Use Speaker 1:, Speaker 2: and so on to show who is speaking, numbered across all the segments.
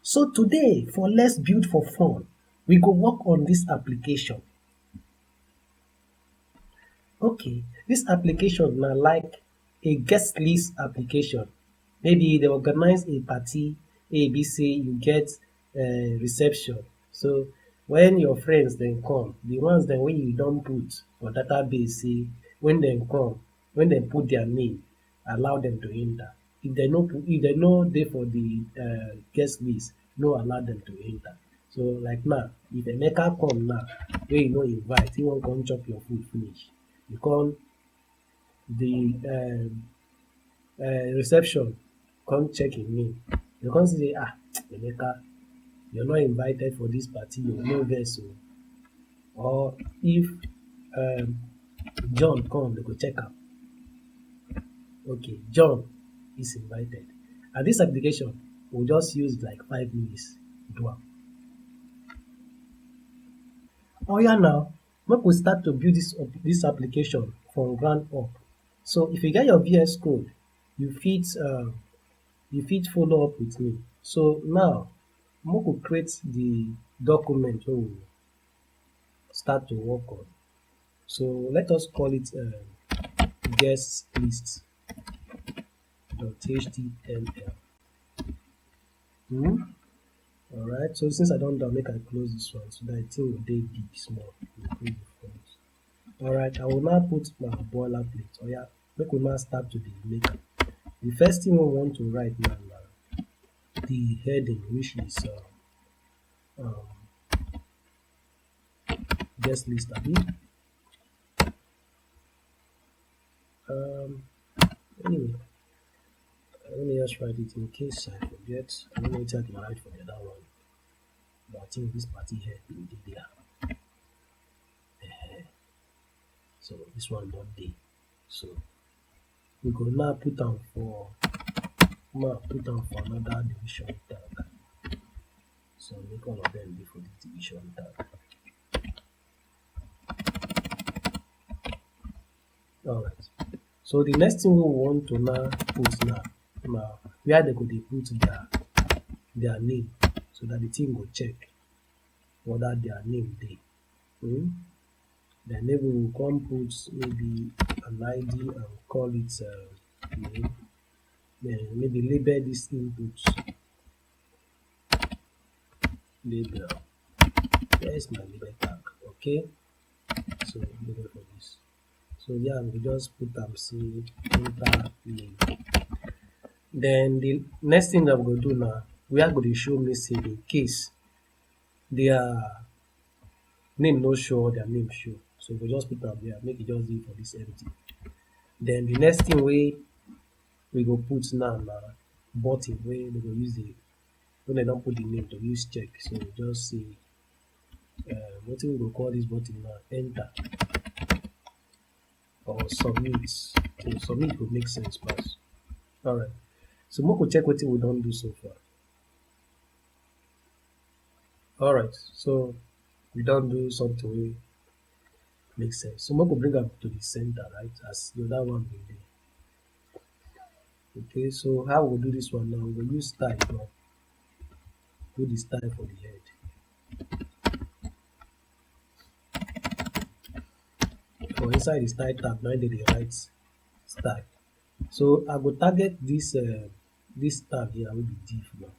Speaker 1: So today for Let's Build for Fun, we go work on this application. Okay, this application na like a guest list application. Maybe they organize a party, A, B, C, you get reception. So when your friends dem come, the ones dem wey you don put for database say when dem come, when dem put their name, allow dem to enter. If dem no dey for the guest list, no allow dem to enter. So like now, if Emeka come now wey you no invite, he wan come chop your food finish, you come the reception come check him name, you come see say Emeka, you're not invited for this party oo, no vex oo. Or if um John come, they go check am, okay, John is invited. And this application we just use like 5 minutes do am. Oya now, make we start to build this application from ground up. So if you get your VS Code, you fit follow up with me. So now make we create the document wey we start to work on. So let us call it guest list .html. Alright, so since I don do am, make I close this one so dat the thing go dey big small. Increase the font. Alright, I will now put my boilerplate. Oya, make we now start to dey make am. The first thing wey we want to write now na the heading, which is um guest list abi. Anyway, let me just write it in case I forget. I don't know wetin I dey write for the other one, but I think this party head bin dey there. So this one don dey. So we go now put am for another division tag. So make all of them dey for the division tag. Alright, so the next thing wey we want to now put now na where they go dey put their name, so that the thing go check whether their name dey. Then maybe we come put maybe an ID and call it name. Then maybe label this input. Label. Where is my label tag? Okay. So label for this. So yeah, we just put am say enter name. Then the next thing that we go do now, we are going to show message in case their name no show or their name show. So we just put am there, make it just dey for this empty. Then the next thing we go put now na button wey we go use when they don put the name to use check. So we just say wetin we go call this button now, enter or submit. So submit go make sense pass. Alright, so make we check wetin we don do so far. Alright, so we don do something wey make sense. So make we bring am to the center, right, as the other one bin dey. Okay, so how we go do this one now? We go use style now. Put the style for the head. For inside the style tab, now dey dey write style. So I go target this tab here wey be div now.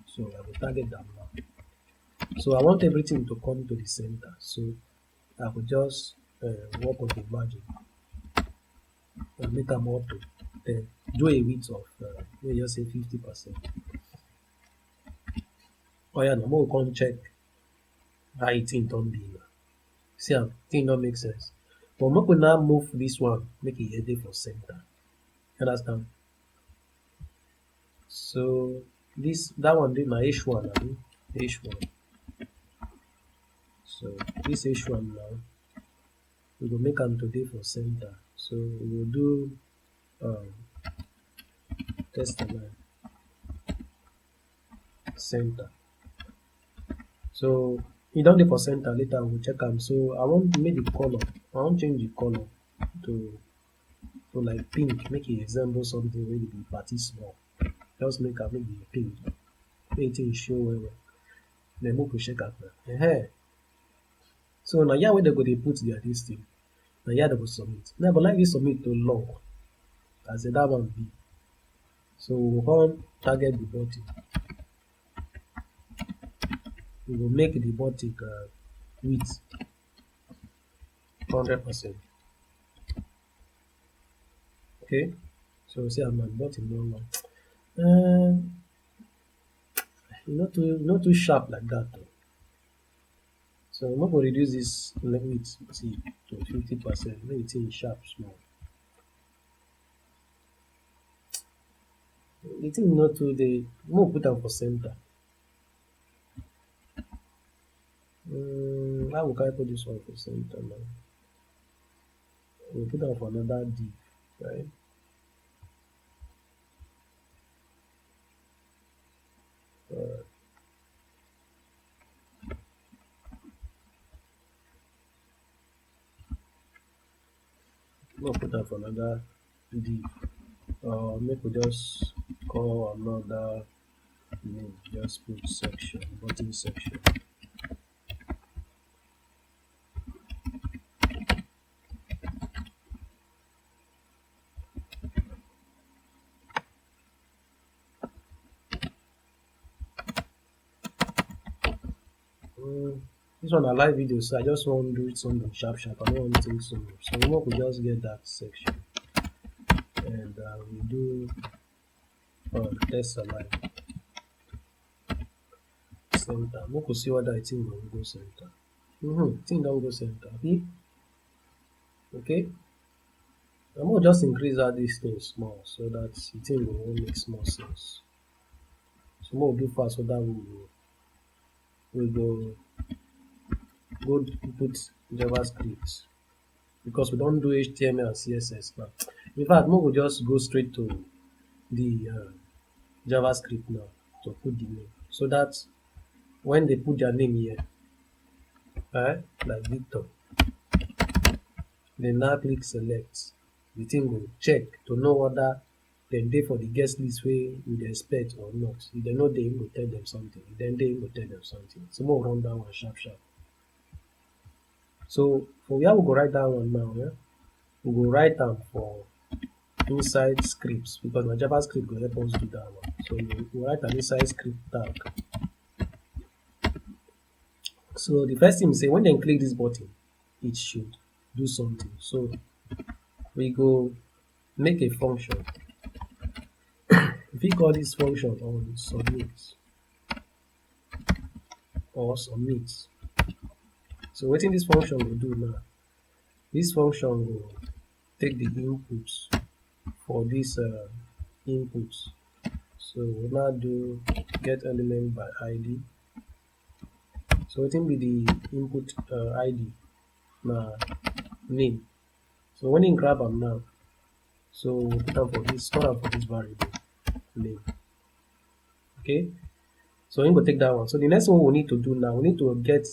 Speaker 1: So I go target am now. So I want everything to come to the center. So I go just work on the margin and make am auto. Then do a width of let me just say 50%. Oya now, make we come check how the thing don be now. See am, thing don make sense. But make we now move this one, make e dey for center. You understand? So that one dey na H1 abi? H1. So this H1 now, we go make am to dey for center. So we go do test align center. So e don dey for center, later we go check am. So I want make the color, I wan change the color to like pink, make e resemble something wey be party small. Just make am make e pink. make thing show well well. Then make we check am now. So na here wey dem go dey put their dis thing, na here dem go submit. Now I go like dis submit to long as in dat one be. So we go come target the button. We go make the button width 100%. Okay, so see am now, the button no long. No too sharp like that though. So I'm going to reduce this width to 50%. Make the thing sharp small. The thing not too dey. More put am for center. How we carry put this one for center now? We'll put am for another div, right? We'll put am for another div. Make we just call another name. Just put section, button section. This one na live video, so I just want to do something sharp. I don't want to think so much. So we could just get that section, and we do test align center. We could see whether it thing will go center. Thing don't go center. Okay. I'm gonna just increase that this thing small so that the thing will make more sense. So we'll do fast so that we go put JavaScript, because we don't do HTML and CSS now. In fact, we will just go straight to the JavaScript now to put the name, so that when they put their name here, like Victor, then now click select, the thing will check to know whether dem dey for the guest list wey we dey expect or not. If dem no dey, im go tell them something. If dem dey, im go tell them something. So make we run that one sharp. So for where we go write that one now, we go write am for inside scripts, because my JavaScript go help us do that one. So we write an inside script tag. So the first thing is say when dem click this button, it should do something. So we go make a function. If we call this function on submit or submit. So wetin this function will do now? This function will take the input for this input. So we'll now do get element by ID. So wetin be the input ID? Now name. So when you grab am now, so we'll put am for this, store am for this variable name. Okay. So you go take that one. So the next one we need to do now, we need to get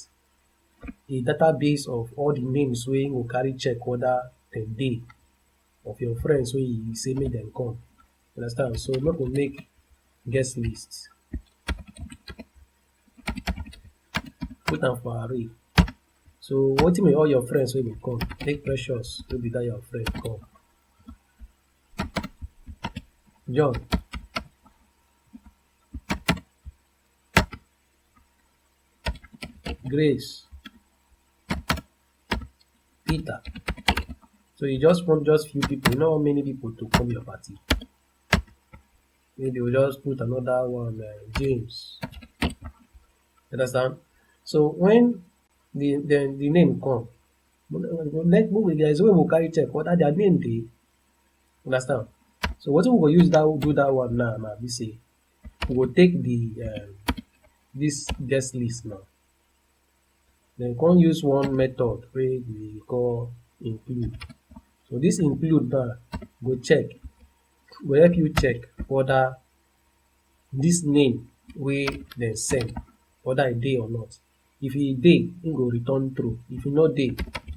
Speaker 1: a database of all the names wey you go carry check whether dem dey, of your friends wey you say make dem come. Understand? So make we make guest list. Put am for array. So wetin make all your friends wey go come? Take Precious wey be that your friend come. John. Grace. Peter. So you just want just few people, you know how many people to come your party. Maybe we just put another one, James. Understand? So when the name come, there is a way we carry check whether their name dey. Understand? So what we will use do that one now? We say we will take the this guest list now. Then come use one method wey we call include. So this include now go check, go help you check whether this name wey dem send, whether e dey or not. If e dey, im go return true. If e no dey,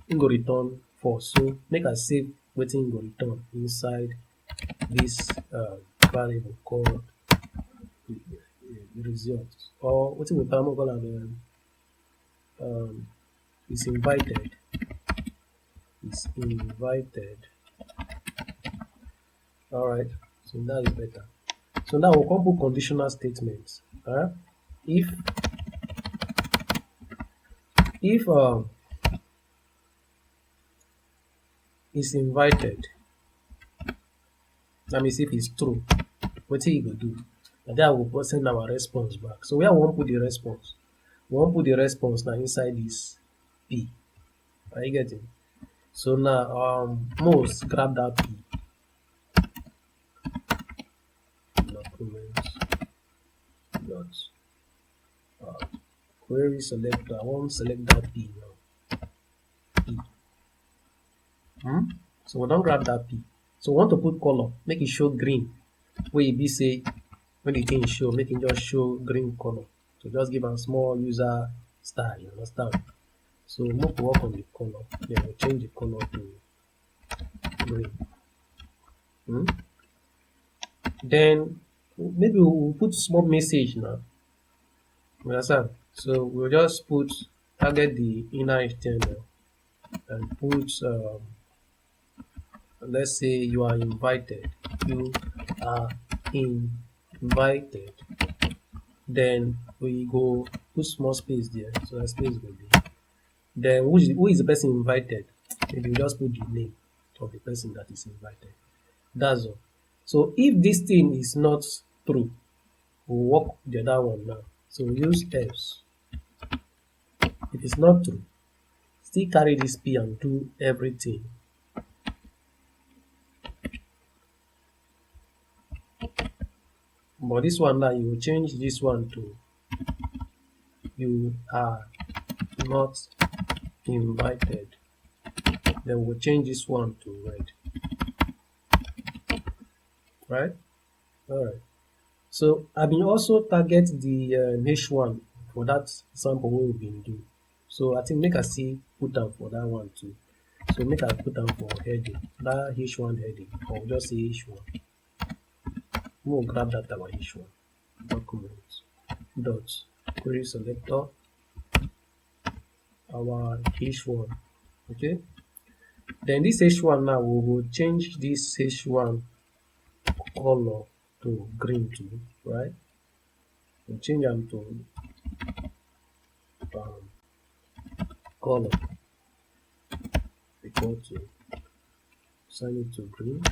Speaker 1: im go return false. So make I save wetin im go return inside this variable called result, or what we call is invited, is invited. All right, so now is better. So now we'll come put conditional statements. If if is invited, that means if it's true, what you go do? And then I will send our response back. So where we won't put the response, we won't put the response now inside this P. Are you getting? So now most grab that P. Documents dot query selector. I won't select that P now. P. So we don't grab that P. So we want to put color, make it show green. Where it be say when the thing show, make it just show green color. So just give a small user style, you understand? So move to work on the color. Then we'll change the color to green. Then maybe we'll put small message now. You understand? So we'll just put target the inner HTML and put let's say you are invited. You are invited. Then we go put small space there. So that space will be. Then who is the person invited? Maybe you just put the name of the person that is invited. That's all. So if this thing is not true, we'll work the other one now. So we use else. If it's not true, still carry this P and do everything. But this one now, you will change this one to you are not invited. Then we'll change this one to red. Right? Alright. So I will also target the H1 for that sample we've been doing. So I think make I see put down for that one too. So make I put down for heading, that H1 heading, or just say H1. We'll grab that our H1 document dot query selector our H1. Okay. Then this H1 now we will change this H1 color to green too, right? We'll change them to color equal to assign it to green.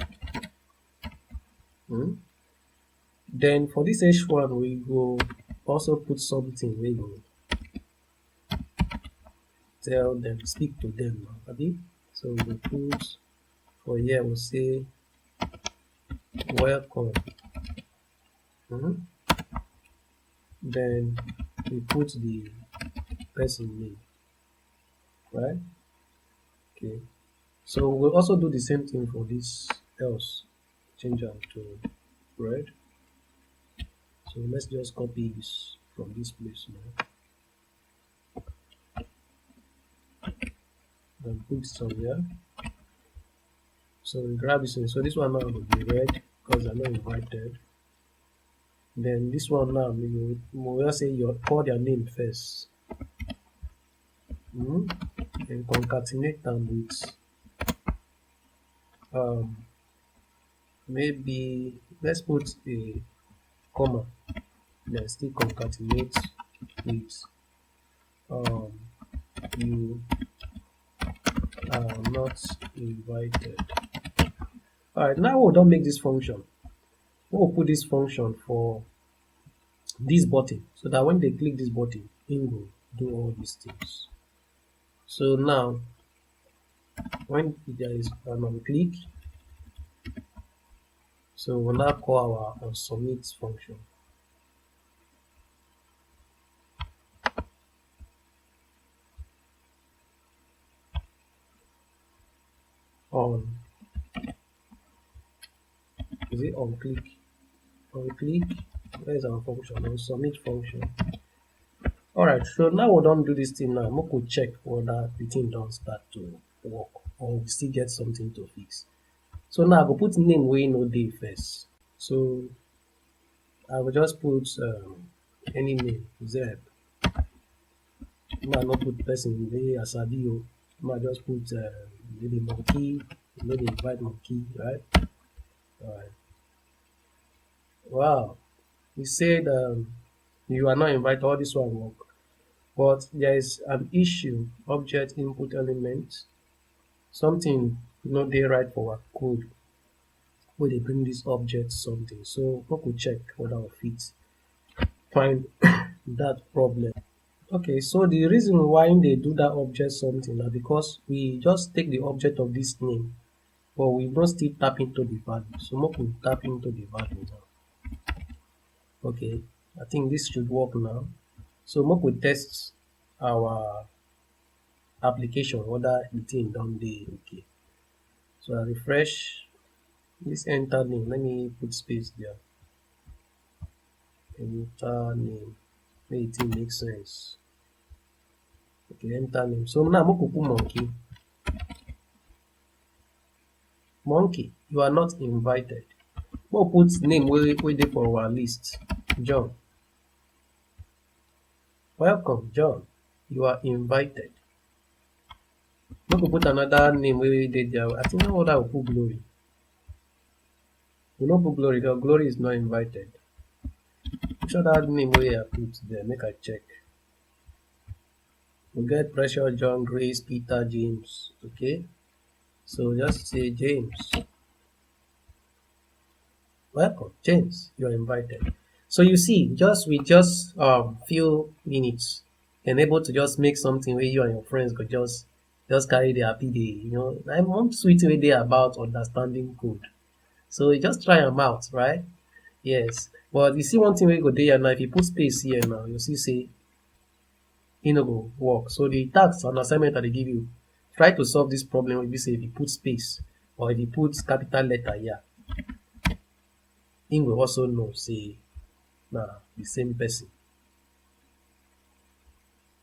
Speaker 1: Then for this H1 we go also put something we go tell them, speak to them now, okay? So we put for here we'll say welcome. Then we put the person name, right? Okay. So we'll also do the same thing for this else. Change them to red. So let's just copy this from this place now. Then put somewhere. So we grab this one. So this one now will be red because I'm not invited. Then this one now we will say you call their name first. And concatenate them with maybe let's put a comma, then still concatenate with you are not invited. Alright, now we don't make this function. We'll put this function for this button so that when they click this button, it will do all these things. So now when there is an click, so we'll now call our submit function. On is it on click? On click, where is our function? On submit function. Alright, so now we don't do this thing now. We could check whether the thing don't start to work or we still get something to fix. So now I will put name where no day first. So I will just put any name Zeb. Might not put person wey I sabi o. Might just put maybe monkey, maybe invite monkey, right? Alright. Wow. You said you are not invited, all this one work. But there is an issue, object input element, something no dey right for our code wey dey bring this object something. So make we check whether we fit find that problem. Okay, so the reason why they do that object something na because we just take the object of this name, but we no still tap into the value. So make we tap into the value now. Okay, I think this should work now. So make we test our application whether the thing don dey okay. So I refresh this enter name. Let me put space there. Enter name. Make the thing make sense. Okay, enter name. So now make we put monkey. Monkey, you are not invited. Make we put name wey dey for our list. John. Welcome, John. You are invited. Make we put another name wey dey there. I think no other will put glory. We no put glory because glory is not invited. Which other name wey I put there? Make I check. We get Pressure, John, Grace, Peter, James. Okay. So just say James. Welcome, James. You are invited. So you see, with just few minutes, and able to just make something where you and your friends could just carry the happy day. You know, I'm one sweet way day about understanding code. So you just try them out, right? Yes. But you see one thing we go there now, if you put space here now, you see say e no go work. So the task and assignment that they give you, try to solve this problem will be say if you put space or if you put capital letter here, he will also know say na the same person.